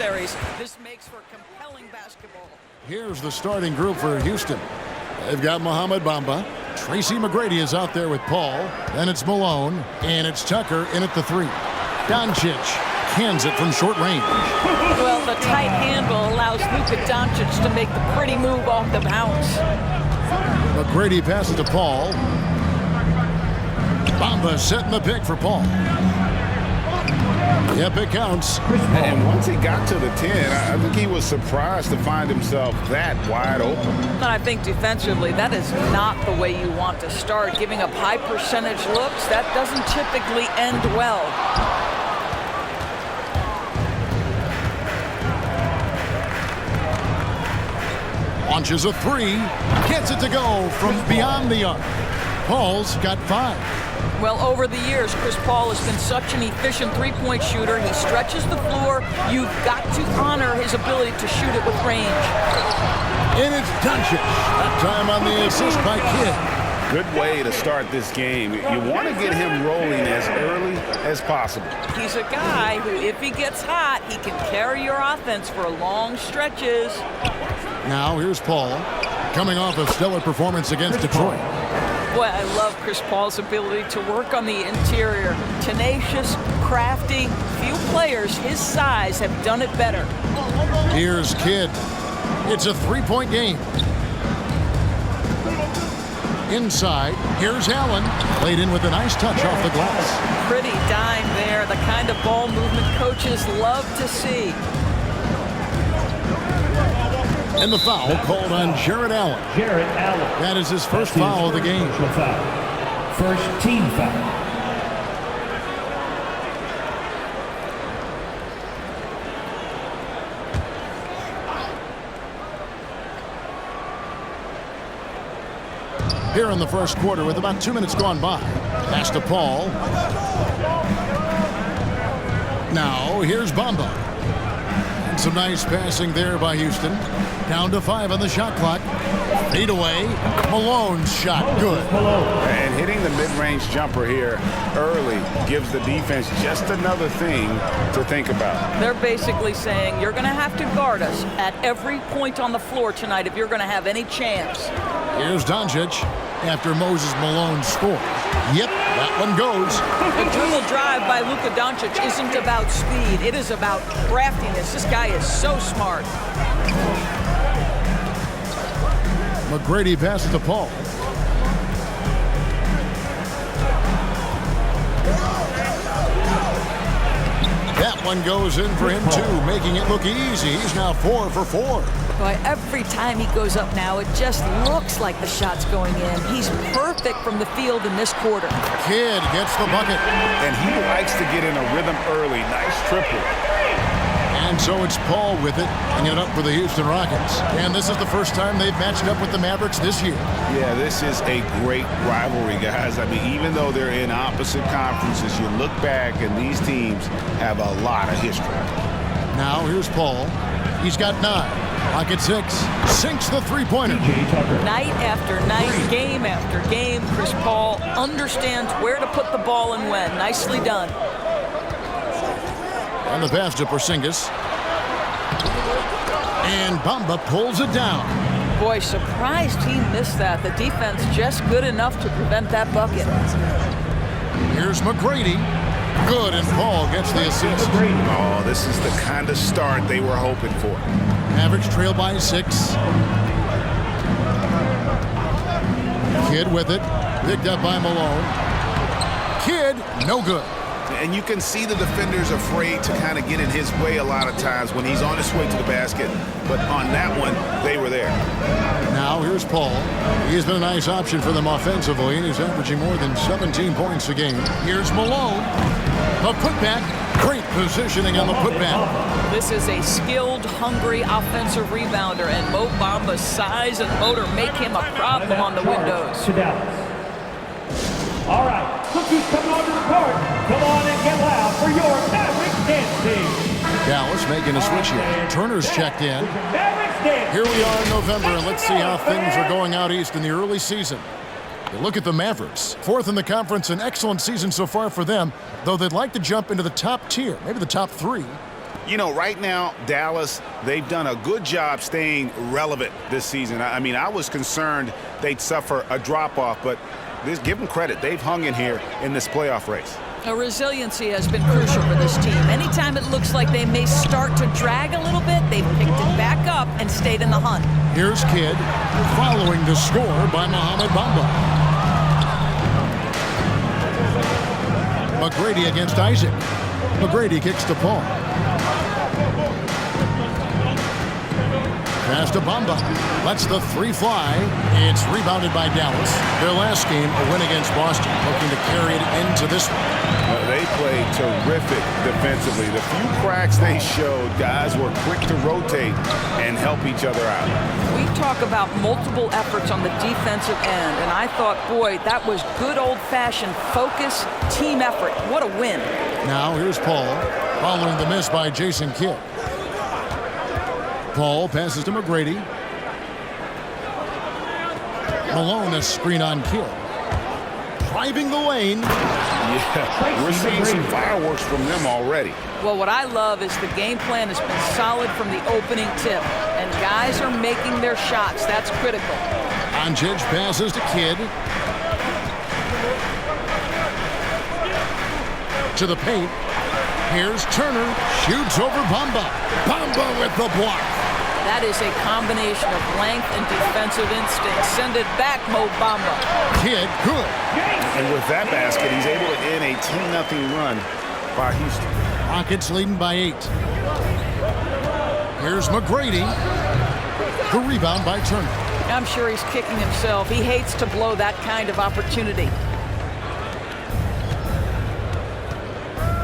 This makes for compelling basketball. Here's the starting group for Houston. They've got Mohamed Bamba. Tracy McGrady is out there with Paul. Then it's Malone. And it's Tucker in at the 3. Doncic cans it from short range. Well, the tight handle allows Luka Doncic to make the pretty move off the bounce. McGrady passes to Paul. Bamba setting the pick for Paul. Yep, it counts. And once he got to the 10, I think he was surprised to find himself that wide open. And I think defensively, that is not the way you want to start. Giving up high percentage looks, that doesn't typically end well. Launches a 3. Gets it to go from beyond the arc. Paul's got 5. Well, over the years, Chris Paul has been such an efficient three-point shooter. He stretches the floor. You've got to honor his ability to shoot it with range. And it's Doncic. That time on the assist by Kidd. Good way to start this game. You want to get him rolling as early as possible. He's a guy who, if he gets hot, he can carry your offense for long stretches. Now here's Paul, coming off a stellar performance against Detroit. Boy, I love Chris Paul's ability to work on the interior. Tenacious, crafty. Few players his size have done it better. Here's Kidd. It's a 3-point game. Inside, here's Allen. Laid in with a nice touch off the glass. Pretty dime there. The kind of ball movement coaches love to see. And the foul called on Jarrett Allen. That is his first foul of the game. First team foul. Here in the first quarter with about 2 minutes gone by. Pass to Paul. Now here's Bamba. And some nice passing there by Houston. Down to 5 on the shot clock. Fade away. Malone's shot good. And hitting the mid-range jumper here early gives the defense just another thing to think about. They're basically saying you're going to have to guard us at every point on the floor tonight if you're going to have any chance. Here's Doncic after Moses Malone scores. Yep, that one goes. The dribble drive by Luka Doncic isn't about speed. It is about craftiness. This guy is so smart. McGrady passes to Paul. That one goes in for him too, making it look easy. He's now 4 for 4. Boy, every time he goes up now, it just looks like the shot's going in. He's perfect from the field in this quarter. Kidd gets the bucket. And he likes to get in a rhythm early. Nice triple. And so it's Paul with it, hanging it up for the Houston Rockets. And this is the first time they've matched up with the Mavericks this year. Yeah, this is a great rivalry, guys. I mean, even though they're in opposite conferences, you look back and these teams have a lot of history. Now here's Paul. He's got 9. Rocket 6. Sinks the three-pointer. Night after night, game after game, Chris Paul understands where to put the ball and when. Nicely done. And the pass to Porzingis. And Bamba pulls it down. Boy, surprised he missed that. The defense just good enough to prevent that bucket. Here's McGrady. Good, and Paul gets the assist. Oh, this is the kind of start they were hoping for. Mavericks trail by 6. Kidd with it. Picked up by Malone. Kidd, no good. And you can see the defenders afraid to kind of get in his way a lot of times when he's on his way to the basket. But on that one, they were there. Now here's Paul. He's been a nice option for them offensively, and he's averaging more than 17 points a game. Here's Malone. The putback. Great positioning on the putback. This is a skilled, hungry offensive rebounder, and Mo Bamba's size and motor make him a problem on the windows. All right, cookies coming onto the court. Come on and get loud for your Mavericks dance team. Dallas making a switch here. Turner's checked in. Here we are in November, and let's see how things are going out east in the early season. You look at the Mavericks, 4th in the conference, an excellent season so far for them, though they'd like to jump into the top tier, maybe the top 3. You know, right now, Dallas, they've done a good job staying relevant this season. I mean, I was concerned they'd suffer a drop-off, but give them credit. They've hung in here in this playoff race. Resiliency has been crucial for this team. Anytime it looks like they may start to drag a little bit, they've picked it back up and stayed in the hunt. Here's Kidd, following the score by Mohamed Bamba. McGrady against Isaac. McGrady kicks to Paul. Pass to Bamba. Lets the three fly. It's rebounded by Dallas. Their last game, a win against Boston, looking to carry it into this one. They played terrific defensively. The few cracks they showed, guys were quick to rotate and help each other out. We talk about multiple efforts on the defensive end, and I thought, boy, that was good old-fashioned focus, team effort. What a win. Now here's Paul, following the miss by Jason Kidd. Paul passes to McGrady. Malone, a screen on Kidd. Driving the lane. Yeah, we're seeing some fireworks from them already. Well, what I love is the game plan has been solid from the opening tip, and guys are making their shots. That's critical. Doncic passes to Kidd. To the paint. Here's Turner. Shoots over Bamba. Bamba with the block. That is a combination of length and defensive instinct. Send it back, Mo Bamba. Kidd, good. And with that basket, he's able to end a 10-0 run by Houston. Rockets leading by 8. Here's McGrady. The rebound by Turner. I'm sure he's kicking himself. He hates to blow that kind of opportunity.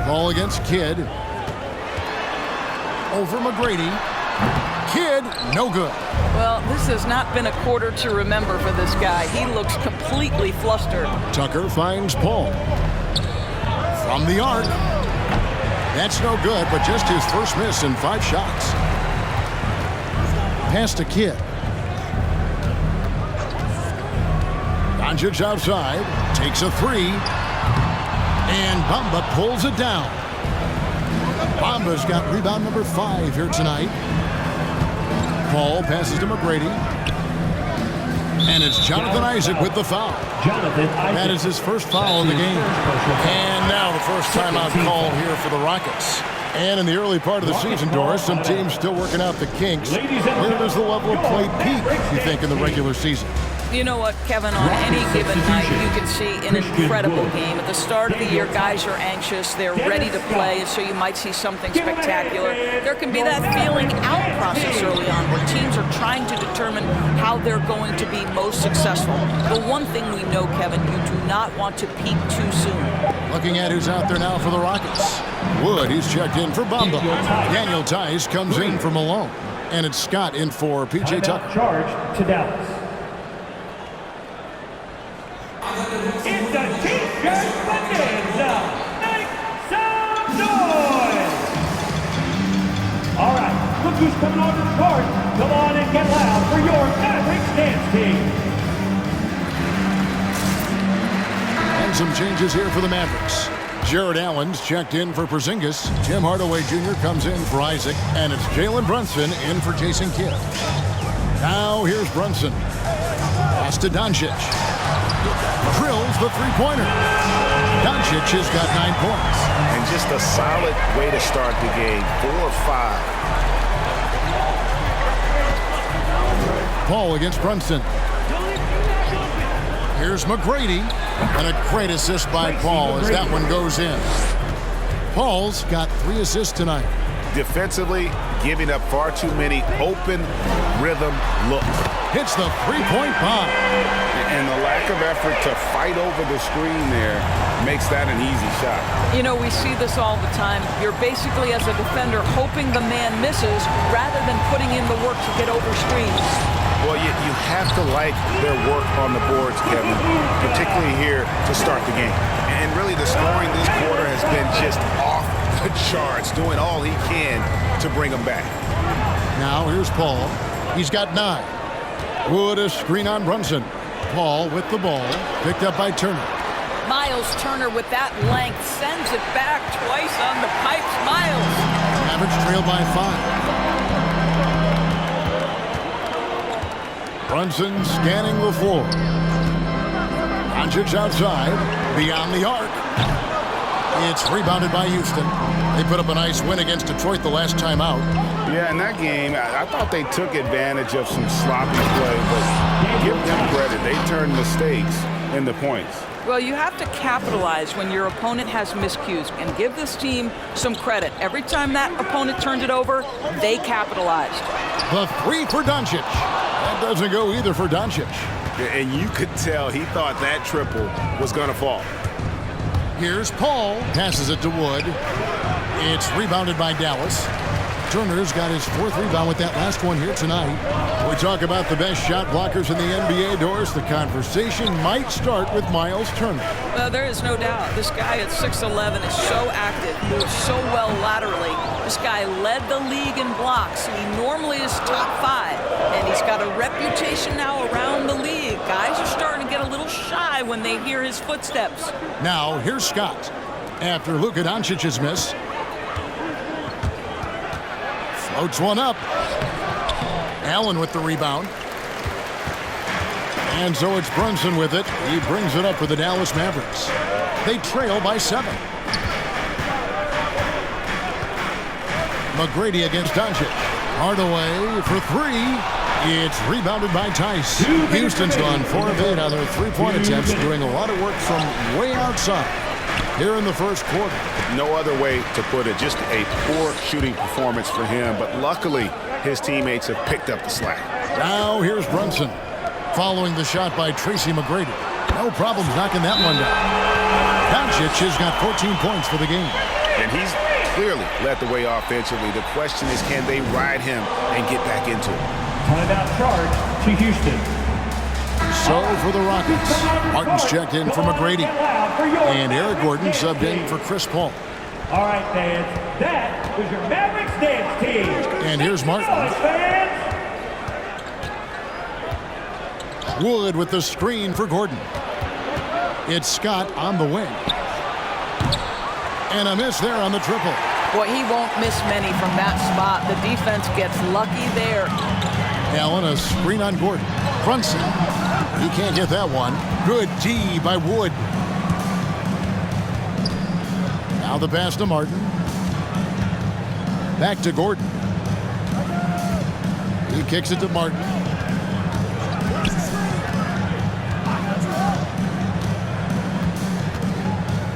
Ball against Kidd. Over McGrady. Kidd, no good. Well, this has not been a quarter to remember for this guy. He looks completely flustered. Tucker finds Paul. From the arc. That's no good, but just his first miss in 5 shots. Pass to Kidd. Doncic outside. Takes a 3. And Bamba pulls it down. Bamba's got rebound number 5 here tonight. Paul passes to McGrady. And it's Jonathan Isaac with the foul. That is his first foul of the game. And now the first timeout called here for the Rockets. And in the early part of the season, Doris, some teams still working out the kinks. Where does the level of play peak, you think, in the regular season? You know what, Kevin, on any given night, you can see an incredible game. At the start of the year, guys are anxious. They're ready to play, and so you might see something spectacular. There can be that feeling out process early on where teams are trying to determine how they're going to be most successful. The one thing we know, Kevin, you do not want to peak too soon. Looking at who's out there now for the Rockets. Wood, he's checked in for Bamba. Daniel Tice comes in for Malone. And it's Scott in for P.J. Tucker. Charge to Dallas. It's a T-shirt bonanza. Make some noise. All right, look who's coming onto the court. Come on and get loud for your Mavericks dance team. And some changes here for the Mavericks. Jared Allen's checked in for Porzingis. Tim Hardaway Jr. comes in for Isaac. And it's Jalen Brunson in for Jason Kidd. Now here's Brunson. Pass to Doncic. Drills the three-pointer. Doncic has got 9 points. And just a solid way to start the game. 4-5. Paul against Brunson. Here's McGrady. And a great assist by Paul as that one goes in. Paul's got 3 assists tonight. Defensively, giving up far too many open rhythm looks. Hits the three-point bomb. And the lack of effort to fight over the screen there makes that an easy shot. You know, we see this all the time. You're basically, as a defender, hoping the man misses rather than putting in the work to get over screens. Well, you have to like their work on the boards, Kevin, particularly here to start the game. And really, the scoring this quarter has been just off the charts, doing all he can to bring them back. Now here's Paul. He's got 9. Wood, a screen on Brunson. Paul with the ball, picked up by Turner. Miles Miles Turner with that length sends it back twice on the pipes. Miles. Mavericks trail by 5. Brunson scanning the floor. Doncic outside, beyond the arc. It's rebounded by Houston. They put up a nice win against Detroit the last time out. Yeah, in that game, I thought they took advantage of some sloppy play, but give them credit. They turned mistakes into points. Well, you have to capitalize when your opponent has miscues and give this team some credit. Every time that opponent turned it over, they capitalized. The three for Doncic. That doesn't go either for Doncic. And you could tell he thought that triple was going to fall. Here's Paul. Passes it to Wood. It's rebounded by Dallas. Turner's got his 4th rebound with that last one here tonight. We talk about the best shot blockers in the NBA, Doris. The conversation might start with Miles Turner. Well, there is no doubt. This guy at 6'11" is so active, moves so well laterally. This guy led the league in blocks. He normally is top 5, and he's got a reputation now around the league. Guys are starting to get a little shy when they hear his footsteps. Now, here's Scott. After Luka Doncic's miss. Floats one up. Allen with the rebound. And so it's Brunson with it. He brings it up for the Dallas Mavericks. They trail by 7. McGrady against Doncic. Hardaway for 3. It's rebounded by Tice. Houston's gone 4 of 8 on their 3-point attempts, doing a lot of work from way outside here in the first quarter. No other way to put it. Just a poor shooting performance for him. But luckily, his teammates have picked up the slack. Now here's Brunson. Following the shot by Tracy McGrady. No problems knocking that one down. Doncic has got 14 points for the game. And he's clearly led the way offensively. The question is, can they ride him and get back into it? Timeout charge to Houston. So for the Rockets, Martin's checked in for McGrady. And Eric Gordon subbed in for Chris Paul. All right, fans, that was your Mavericks dance team. And here's Martin. Wood with the screen for Gordon. It's Scott on the wing. And a miss there on the triple. Boy, he won't miss many from that spot. The defense gets lucky there. Allen, a screen on Gordon. Brunson. He can't get that one. Good D by Wood. Now the pass to Martin. Back to Gordon. He kicks it to Martin.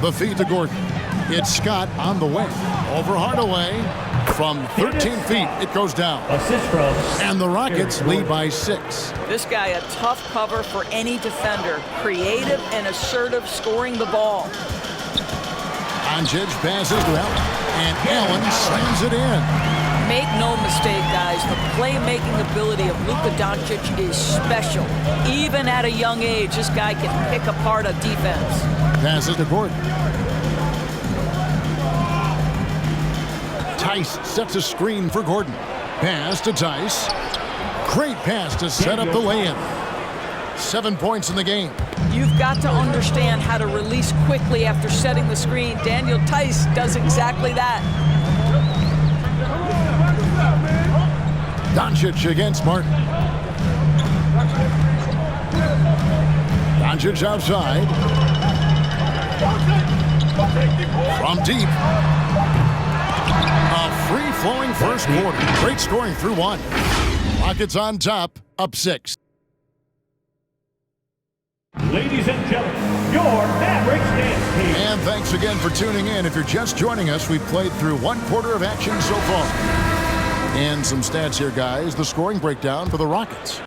The feed to Gordon. It's Scott on the wing. Over Hardaway. From 13 feet, it goes down. Assist from. And the Rockets lead by 6. This guy, a tough cover for any defender. Creative and assertive, scoring the ball. Doncic passes to Allen. And Allen slams it in. Make no mistake, guys, the playmaking ability of Luka Doncic is special. Even at a young age, this guy can pick apart a defense. Passes to Gordon. Tice sets a screen for Gordon. Pass to Tice. Great pass to set up the lay-in. 7 points in the game. You've got to understand how to release quickly after setting the screen. Daniel Tice does exactly that. Doncic against Martin. Doncic outside. From deep. A free-flowing first quarter. Great scoring through 1. Rockets on top, up 6. Ladies and gentlemen, your Mavericks dance team. And thanks again for tuning in. If you're just joining us, we've played through 1 quarter of action so far. And some stats here, guys. The scoring breakdown for the Rockets.